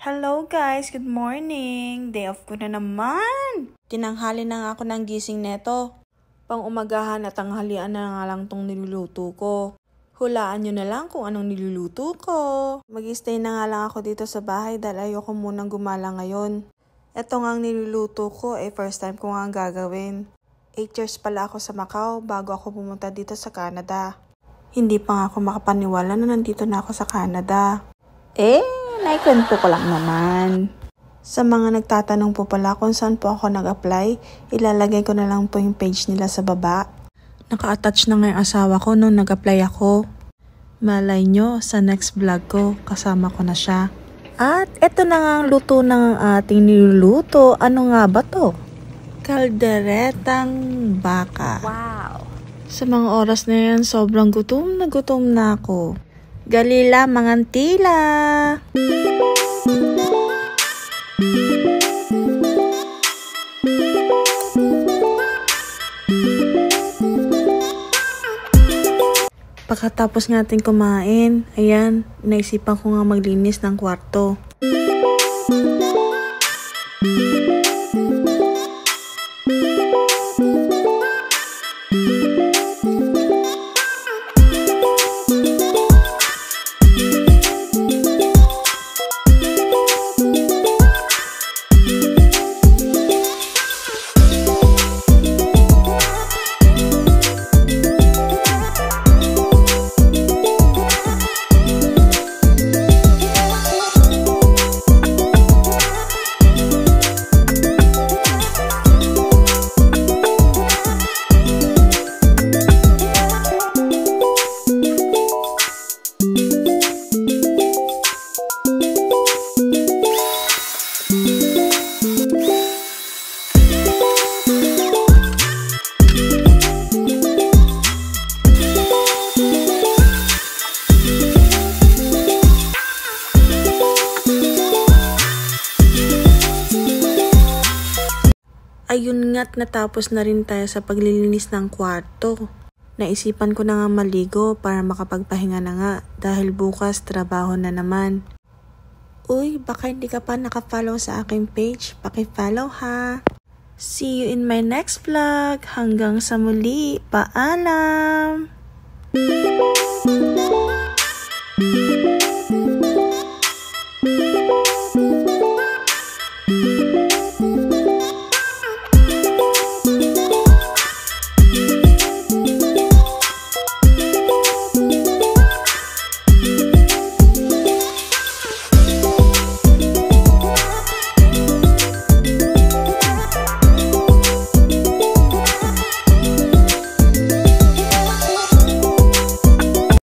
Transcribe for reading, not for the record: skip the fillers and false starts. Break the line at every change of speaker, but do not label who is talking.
Hello guys, good morning! Day off ko na naman! Tinanghali na nga ako ng gising neto. Pang umagahan at tanghalian na nga lang tong niluluto ko. Hulaan nyo na lang kung anong niluluto ko. Mag-stay na nga lang ako dito sa bahay dahil ayoko munang gumala ngayon. Ito nga ang niluluto ko first time ko nga ang gagawin. 8 years pala ako sa Macau bago ako pumunta dito sa Canada. Hindi pa nga ako makapaniwala na nandito na ako sa Canada. Naikwento ko lang naman. Sa mga nagtatanong po pala kung saan po ako nag-apply, ilalagay ko na lang po yung page nila sa baba. Naka-attach na nga yung asawa ko nung nag-apply ako. Malay nyo, sa next vlog ko, kasama ko na siya. At eto na nga ang luto ng ating niluluto. Ano nga ba to? Kalderetang baka. Wow! Sa mga oras na yan, sobrang gutom na ako. Galila mangantila! Pagkatapos natin kumain, ayan, naisipan ko nga maglinis ng kwarto. Ayun nga't natapos na rin tayo sa paglilinis ng kwarto. Naisipan ko na nga maligo para makapagpahinga na nga dahil bukas trabaho na naman. Uy, baka hindi ka pa nakafollow sa aking page, paki-follow ha. See you in my next vlog. Hanggang sa muli, paalam!